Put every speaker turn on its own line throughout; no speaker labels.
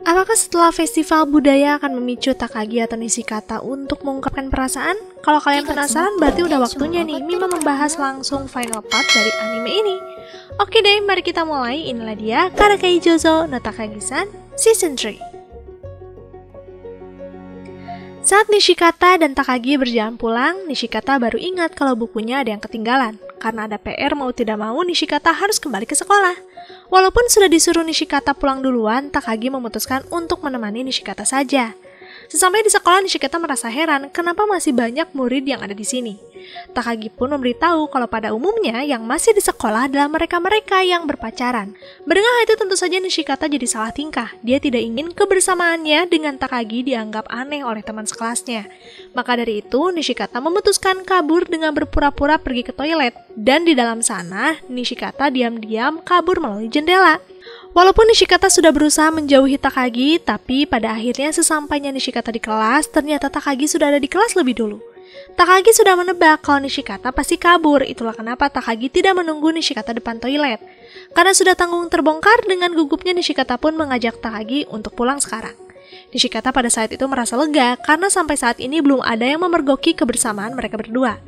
Apakah setelah festival budaya akan memicu Takagi atau Nishikata untuk mengungkapkan perasaan? Kalau kalian penasaran, berarti udah waktunya nih Mima membahas langsung final part dari anime ini. Oke deh, mari kita mulai. Inilah dia Karakei Jouzo no Takagi-san Season 3. Saat Nishikata dan Takagi berjalan pulang, Nishikata baru ingat kalau bukunya ada yang ketinggalan. Karena ada PR, mau tidak mau Nishikata harus kembali ke sekolah. Walaupun sudah disuruh Nishikata pulang duluan, Takagi memutuskan untuk menemani Nishikata saja. Sesampai di sekolah, Nishikata merasa heran kenapa masih banyak murid yang ada di sini. Takagi pun memberitahu kalau pada umumnya yang masih di sekolah adalah mereka-mereka yang berpacaran. Mendengar hal itu tentu saja Nishikata jadi salah tingkah. Dia tidak ingin kebersamaannya dengan Takagi dianggap aneh oleh teman sekelasnya. Maka dari itu, Nishikata memutuskan kabur dengan berpura-pura pergi ke toilet. Dan di dalam sana, Nishikata diam-diam kabur melalui jendela. Walaupun Nishikata sudah berusaha menjauhi Takagi, tapi pada akhirnya sesampainya Nishikata di kelas, ternyata Takagi sudah ada di kelas lebih dulu. Takagi sudah menebak kalau Nishikata pasti kabur, itulah kenapa Takagi tidak menunggu Nishikata depan toilet. Karena sudah tanggung terbongkar, dengan gugupnya Nishikata pun mengajak Takagi untuk pulang sekarang. Nishikata pada saat itu merasa lega, karena sampai saat ini belum ada yang memergoki kebersamaan mereka berdua.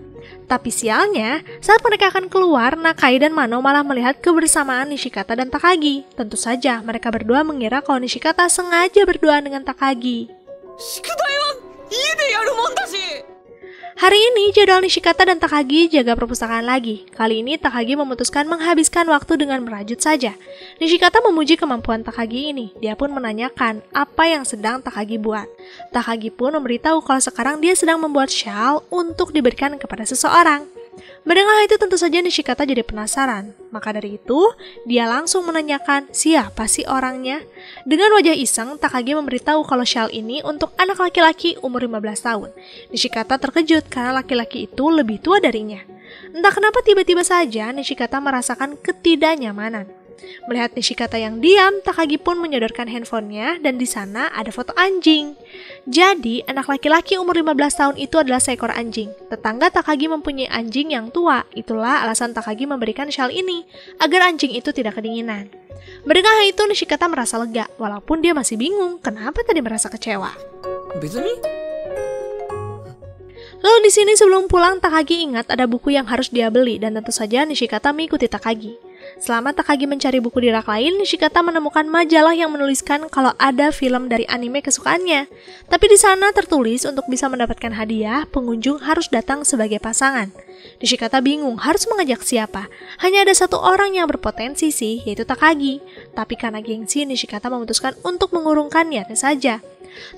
Tapi sialnya, saat mereka akan keluar, Nakai dan Mano malah melihat kebersamaan Nishikata dan Takagi. Tentu saja, mereka berdua mengira kalau Nishikata sengaja berduaan dengan Takagi. Hari ini, jadwal Nishikata dan Takagi jaga perpustakaan lagi. Kali ini, Takagi memutuskan menghabiskan waktu dengan merajut saja. Nishikata memuji kemampuan Takagi ini. Dia pun menanyakan apa yang sedang Takagi buat. Takagi pun memberitahu kalau sekarang dia sedang membuat shawl untuk diberikan kepada seseorang. Mendengar itu tentu saja Nishikata jadi penasaran. Maka dari itu, dia langsung menanyakan siapa sih orangnya. Dengan wajah iseng, Takagi memberitahu kalau shawl ini untuk anak laki-laki umur 15 tahun. Nishikata terkejut karena laki-laki itu lebih tua darinya. Entah kenapa tiba-tiba saja Nishikata merasakan ketidaknyamanan. Melihat Nishikata yang diam, Takagi pun menyodorkan handphonenya dan di sana ada foto anjing. Jadi, anak laki-laki umur 15 tahun itu adalah seekor anjing. Tetangga Takagi mempunyai anjing yang tua. Itulah alasan Takagi memberikan shawl ini, agar anjing itu tidak kedinginan. Mendengar hal itu, Nishikata merasa lega, walaupun dia masih bingung kenapa tadi merasa kecewa. Lalu di sini sebelum pulang, Takagi ingat ada buku yang harus dia beli dan tentu saja Nishikata mengikuti Takagi. Selama Takagi mencari buku di rak lain, Nishikata menemukan majalah yang menuliskan kalau ada film dari anime kesukaannya. Tapi di sana tertulis untuk bisa mendapatkan hadiah, pengunjung harus datang sebagai pasangan. Nishikata bingung harus mengajak siapa. Hanya ada satu orang yang berpotensi sih, yaitu Takagi. Tapi karena gengsi, Nishikata memutuskan untuk mengurungkan niatnya saja.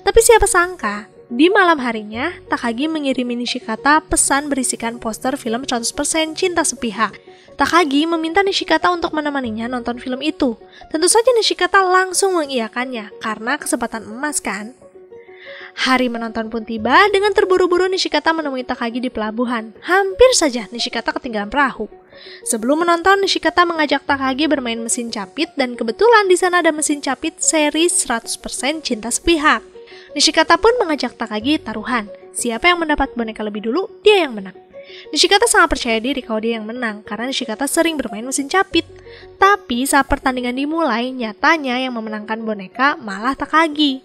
Tapi siapa sangka, di malam harinya, Takagi mengirimi Nishikata pesan berisikan poster film 100% Cinta Sepihak. Takagi meminta Nishikata untuk menemaninya nonton film itu. Tentu saja Nishikata langsung mengiyakannya, karena kesempatan emas kan? Hari menonton pun tiba, dengan terburu-buru Nishikata menemui Takagi di pelabuhan. Hampir saja Nishikata ketinggalan perahu. Sebelum menonton, Nishikata mengajak Takagi bermain mesin capit dan kebetulan di sana ada mesin capit seri 100% Cinta Sepihak. Nishikata pun mengajak Takagi taruhan. Siapa yang mendapat boneka lebih dulu, dia yang menang. Nishikata sangat percaya diri kalau dia yang menang, karena Nishikata sering bermain mesin capit. Tapi saat pertandingan dimulai, nyatanya yang memenangkan boneka malah Takagi.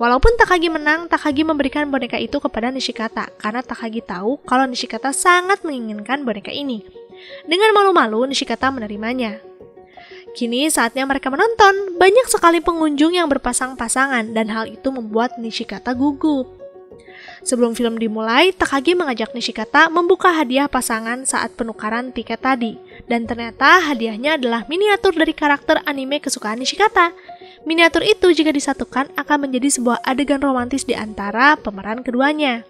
Walaupun Takagi menang, Takagi memberikan boneka itu kepada Nishikata, karena Takagi tahu kalau Nishikata sangat menginginkan boneka ini. Dengan malu-malu, Nishikata menerimanya. Kini saatnya mereka menonton, banyak sekali pengunjung yang berpasang-pasangan dan hal itu membuat Nishikata gugup. Sebelum film dimulai, Takagi mengajak Nishikata membuka hadiah pasangan saat penukaran tiket tadi. Dan ternyata hadiahnya adalah miniatur dari karakter anime kesukaan Nishikata. Miniatur itu jika disatukan akan menjadi sebuah adegan romantis di antara pemeran keduanya.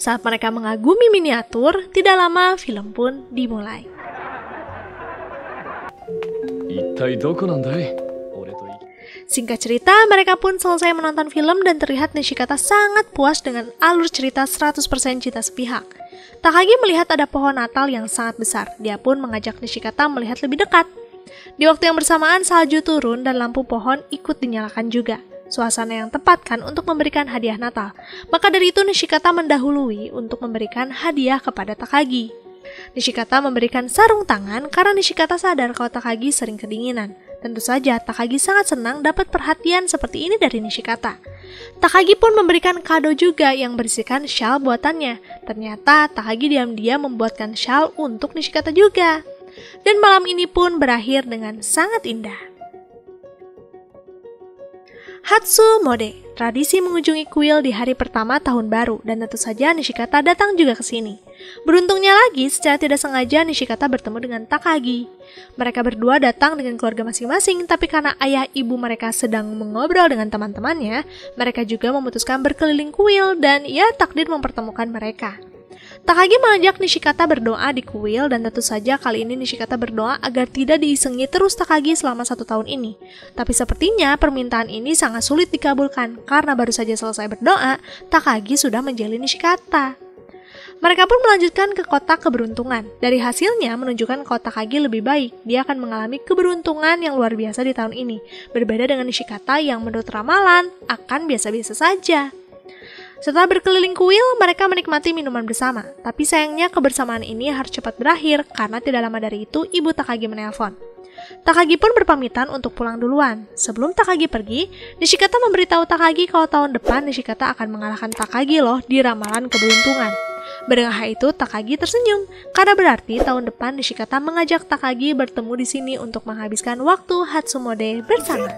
Saat mereka mengagumi miniatur, tidak lama film pun dimulai. Singkat cerita, mereka pun selesai menonton film dan terlihat Nishikata sangat puas dengan alur cerita 100% Cinta Sepihak. Takagi melihat ada pohon Natal yang sangat besar. Dia pun mengajak Nishikata melihat lebih dekat. Di waktu yang bersamaan, salju turun dan lampu pohon ikut dinyalakan juga. Suasana yang tepat kan untuk memberikan hadiah Natal. Maka dari itu Nishikata mendahului untuk memberikan hadiah kepada Takagi. Nishikata memberikan sarung tangan karena Nishikata sadar kalau Takagi sering kedinginan. Tentu saja Takagi sangat senang dapat perhatian seperti ini dari Nishikata. Takagi pun memberikan kado juga yang berisikan shawl buatannya. Ternyata Takagi diam-diam membuatkan shawl untuk Nishikata juga. Dan malam ini pun berakhir dengan sangat indah. Hatsumode, tradisi mengunjungi kuil di hari pertama tahun baru, dan tentu saja Nishikata datang juga ke sini. Beruntungnya lagi, secara tidak sengaja Nishikata bertemu dengan Takagi. Mereka berdua datang dengan keluarga masing-masing, tapi karena ayah ibu mereka sedang mengobrol dengan teman-temannya, mereka juga memutuskan berkeliling kuil dan ya takdir mempertemukan mereka. Takagi mengajak Nishikata berdoa di kuil dan tentu saja kali ini Nishikata berdoa agar tidak diisengi terus Takagi selama 1 tahun ini. Tapi sepertinya permintaan ini sangat sulit dikabulkan karena baru saja selesai berdoa, Takagi sudah menjalin Nishikata. Mereka pun melanjutkan ke kotak keberuntungan. Dari hasilnya menunjukkan kalau Takagi lebih baik. Dia akan mengalami keberuntungan yang luar biasa di tahun ini. Berbeda dengan Nishikata yang menurut ramalan akan biasa-biasa saja. Setelah berkeliling kuil, mereka menikmati minuman bersama. Tapi sayangnya kebersamaan ini harus cepat berakhir karena tidak lama dari itu ibu Takagi menelpon. Takagi pun berpamitan untuk pulang duluan. Sebelum Takagi pergi, Nishikata memberitahu Takagi kalau tahun depan Nishikata akan mengalahkan Takagi loh di ramalan keberuntungan. Mendengar hal itu, Takagi tersenyum karena berarti tahun depan Nishikata mengajak Takagi bertemu di sini untuk menghabiskan waktu Hatsumode bersama.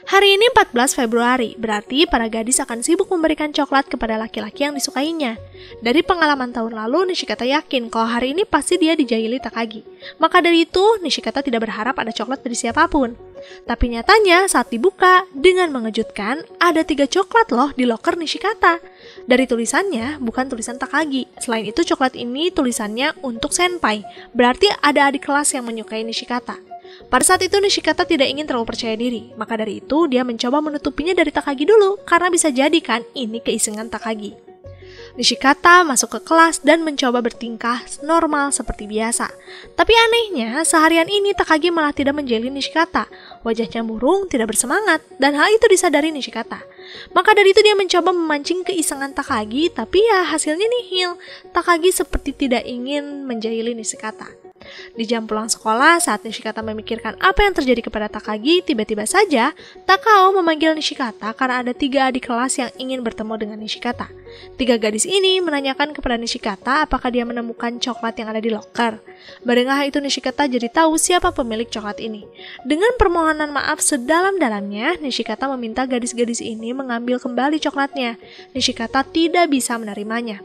Hari ini 14 Februari, berarti para gadis akan sibuk memberikan coklat kepada laki-laki yang disukainya. Dari pengalaman tahun lalu, Nishikata yakin kalau hari ini pasti dia dijahili Takagi. Maka dari itu, Nishikata tidak berharap ada coklat dari siapapun. Tapi nyatanya saat dibuka, dengan mengejutkan, ada 3 coklat loh di loker Nishikata. Dari tulisannya, bukan tulisan Takagi. Selain itu, coklat ini tulisannya untuk senpai, berarti ada adik kelas yang menyukai Nishikata. Pada saat itu Nishikata tidak ingin terlalu percaya diri, maka dari itu dia mencoba menutupinya dari Takagi dulu, karena bisa jadi kan ini keisengan Takagi. Nishikata masuk ke kelas dan mencoba bertingkah normal seperti biasa. Tapi anehnya, seharian ini Takagi malah tidak menjalin Nishikata. Wajahnya murung, tidak bersemangat, dan hal itu disadari Nishikata. Maka dari itu dia mencoba memancing keisengan Takagi, tapi ya hasilnya nihil. Takagi seperti tidak ingin menjahili Nishikata. Di jam pulang sekolah, saat Nishikata memikirkan apa yang terjadi kepada Takagi, tiba-tiba saja Takao memanggil Nishikata karena ada 3 adik kelas yang ingin bertemu dengan Nishikata. 3 gadis ini menanyakan kepada Nishikata apakah dia menemukan coklat yang ada di loker. Mendengar hal itu Nishikata jadi tahu siapa pemilik coklat ini. Dengan permohonan maaf sedalam-dalamnya, Nishikata meminta gadis-gadis ini mengambil kembali coklatnya. Nishikata tidak bisa menerimanya.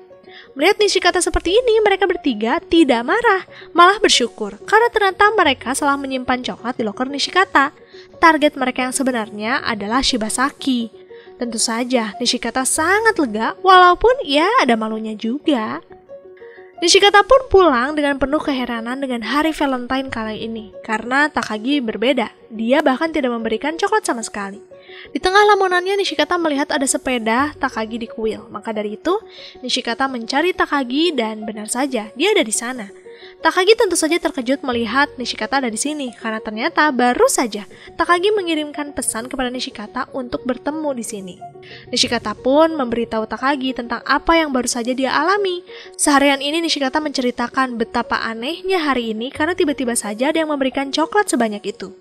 Melihat Nishikata seperti ini, mereka bertiga tidak marah, malah bersyukur karena ternyata mereka salah menyimpan coklat di loker Nishikata. Target mereka yang sebenarnya adalah Shibasaki. Tentu saja, Nishikata sangat lega walaupun ya ada malunya juga. Nishikata pun pulang dengan penuh keheranan dengan hari Valentine kali ini karena Takagi berbeda. Dia bahkan tidak memberikan coklat sama sekali. Di tengah lamunannya Nishikata melihat ada sepeda Takagi di kuil. Maka dari itu, Nishikata mencari Takagi dan benar saja, dia ada di sana. Takagi tentu saja terkejut melihat Nishikata ada di sini karena ternyata baru saja Takagi mengirimkan pesan kepada Nishikata untuk bertemu di sini. Nishikata pun memberitahu Takagi tentang apa yang baru saja dia alami. Seharian ini Nishikata menceritakan betapa anehnya hari ini karena tiba-tiba saja ada yang memberikan coklat sebanyak itu.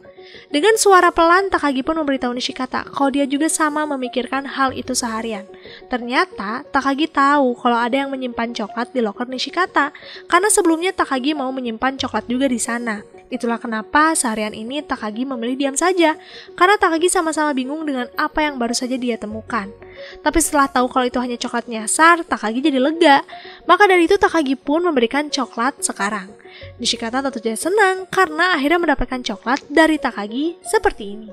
Dengan suara pelan, Takagi pun memberitahu Nishikata kalau dia juga sama memikirkan hal itu seharian. Ternyata, Takagi tahu kalau ada yang menyimpan coklat di loker Nishikata, karena sebelumnya Takagi mau menyimpan coklat juga di sana. Itulah kenapa seharian ini Takagi memilih diam saja, karena Takagi sama-sama bingung dengan apa yang baru saja dia temukan. Tapi setelah tahu kalau itu hanya coklat nyasar, Takagi jadi lega. Maka dari itu Takagi pun memberikan coklat sekarang. Nishikata tentu saja senang karena akhirnya mendapatkan coklat dari Takagi seperti ini.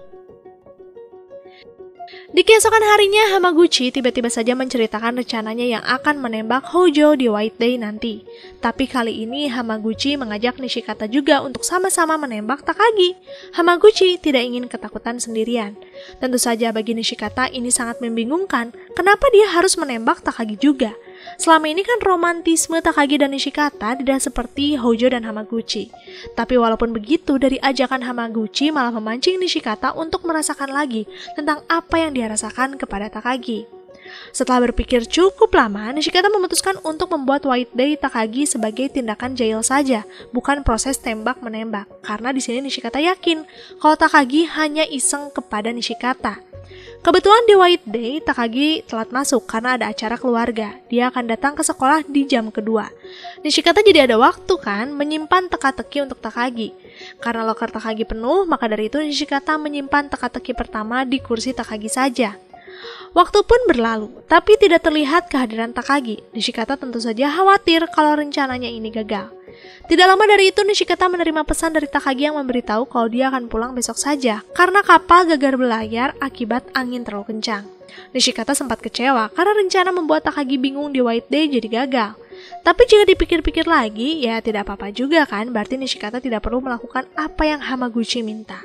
Di keesokan harinya, Hamaguchi tiba-tiba saja menceritakan rencananya yang akan menembak Hojo di White Day nanti. Tapi kali ini Hamaguchi mengajak Nishikata juga untuk sama-sama menembak Takagi. Hamaguchi tidak ingin ketakutan sendirian. Tentu saja bagi Nishikata ini sangat membingungkan, kenapa dia harus menembak Takagi juga. Selama ini kan romantisme Takagi dan Nishikata tidak seperti Hojo dan Hamaguchi. Tapi walaupun begitu, dari ajakan Hamaguchi malah memancing Nishikata untuk merasakan lagi tentang apa yang dia rasakan kepada Takagi. Setelah berpikir cukup lama, Nishikata memutuskan untuk membuat White Day Takagi sebagai tindakan jahil saja, bukan proses tembak-menembak. Karena di sini Nishikata yakin kalau Takagi hanya iseng kepada Nishikata. Kebetulan di White Day, Takagi telat masuk karena ada acara keluarga. Dia akan datang ke sekolah di jam kedua. Nishikata jadi ada waktu kan menyimpan teka-teki untuk Takagi. Karena loker Takagi penuh, maka dari itu Nishikata menyimpan teka-teki pertama di kursi Takagi saja. Waktu pun berlalu, tapi tidak terlihat kehadiran Takagi. Nishikata tentu saja khawatir kalau rencananya ini gagal. Tidak lama dari itu, Nishikata menerima pesan dari Takagi yang memberitahu kalau dia akan pulang besok saja karena kapal gagal berlayar akibat angin terlalu kencang. Nishikata sempat kecewa karena rencana membuat Takagi bingung di White Day jadi gagal. Tapi jika dipikir-pikir lagi, ya tidak apa-apa juga kan, berarti Nishikata tidak perlu melakukan apa yang Hamaguchi minta.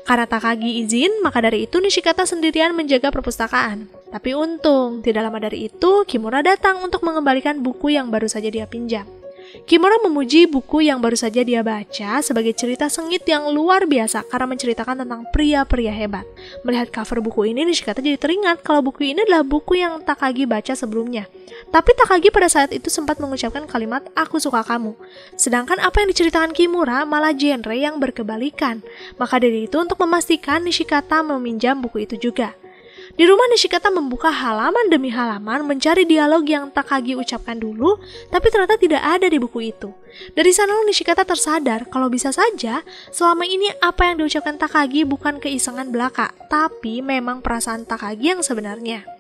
Karena Takagi izin, maka dari itu Nishikata sendirian menjaga perpustakaan. Tapi untung, tidak lama dari itu, Kimura datang untuk mengembalikan buku yang baru saja dia pinjam. Kimura memuji buku yang baru saja dia baca sebagai cerita sengit yang luar biasa karena menceritakan tentang pria-pria hebat. Melihat cover buku ini, Nishikata jadi teringat kalau buku ini adalah buku yang Takagi baca sebelumnya. Tapi Takagi pada saat itu sempat mengucapkan kalimat "aku suka kamu". Sedangkan apa yang diceritakan Kimura malah genre yang berkebalikan. Maka dari itu untuk memastikan Nishikata meminjam buku itu juga. Di rumah Nishikata membuka halaman demi halaman mencari dialog yang Takagi ucapkan dulu, tapi ternyata tidak ada di buku itu. Dari sana Nishikata tersadar kalau bisa saja selama ini apa yang diucapkan Takagi bukan keisengan belaka, tapi memang perasaan Takagi yang sebenarnya.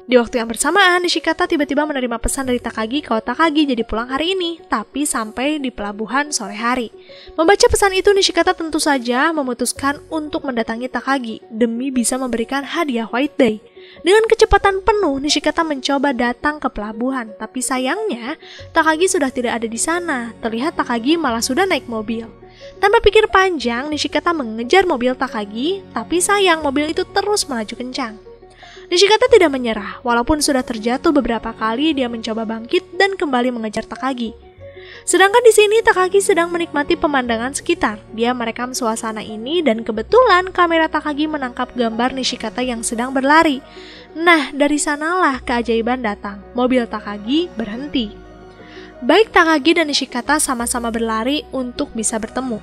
Di waktu yang bersamaan, Nishikata tiba-tiba menerima pesan dari Takagi kalau Takagi jadi pulang hari ini, tapi sampai di pelabuhan sore hari. Membaca pesan itu, Nishikata tentu saja memutuskan untuk mendatangi Takagi demi bisa memberikan hadiah White Day. Dengan kecepatan penuh, Nishikata mencoba datang ke pelabuhan, tapi sayangnya Takagi sudah tidak ada di sana. Terlihat Takagi malah sudah naik mobil. Tanpa pikir panjang, Nishikata mengejar mobil Takagi, tapi sayang mobil itu terus melaju kencang. Nishikata tidak menyerah, walaupun sudah terjatuh beberapa kali, dia mencoba bangkit dan kembali mengejar Takagi. Sedangkan di sini Takagi sedang menikmati pemandangan sekitar. Dia merekam suasana ini dan kebetulan kamera Takagi menangkap gambar Nishikata yang sedang berlari. Nah, dari sanalah keajaiban datang. Mobil Takagi berhenti. Baik Takagi dan Nishikata sama-sama berlari untuk bisa bertemu.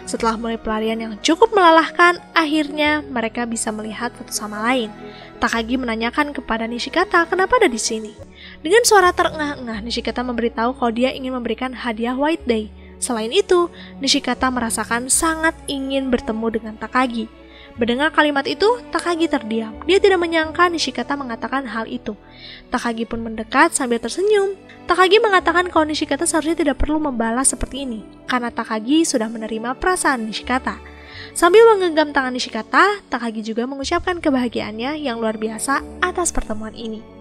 Setelah mulai pelarian yang cukup melelahkan, akhirnya mereka bisa melihat satu sama lain. Takagi menanyakan kepada Nishikata kenapa ada di sini. Dengan suara terengah-engah, Nishikata memberitahu kalau dia ingin memberikan hadiah White Day. Selain itu, Nishikata merasakan sangat ingin bertemu dengan Takagi. Mendengar kalimat itu, Takagi terdiam. Dia tidak menyangka Nishikata mengatakan hal itu. Takagi pun mendekat sambil tersenyum. Takagi mengatakan kalau Nishikata seharusnya tidak perlu membalas seperti ini, karena Takagi sudah menerima perasaan Nishikata. Sambil menggenggam tangan Nishikata, Takagi juga mengucapkan kebahagiaannya yang luar biasa atas pertemuan ini.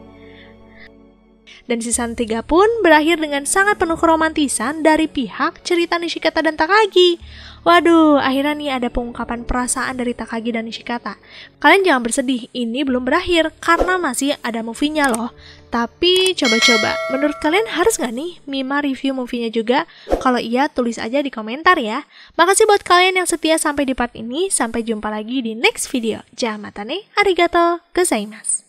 Dan season 3 pun berakhir dengan sangat penuh keromantisan dari pihak cerita Nishikata dan Takagi. Waduh, akhirnya nih ada pengungkapan perasaan dari Takagi dan Nishikata. Kalian jangan bersedih, ini belum berakhir karena masih ada movie-nya loh. Tapi coba-coba, menurut kalian harus gak nih Mima review movie-nya juga? Kalau iya, tulis aja di komentar ya. Makasih buat kalian yang setia sampai di part ini. Sampai jumpa lagi di next video. Jamatane, arigato gozaimasu.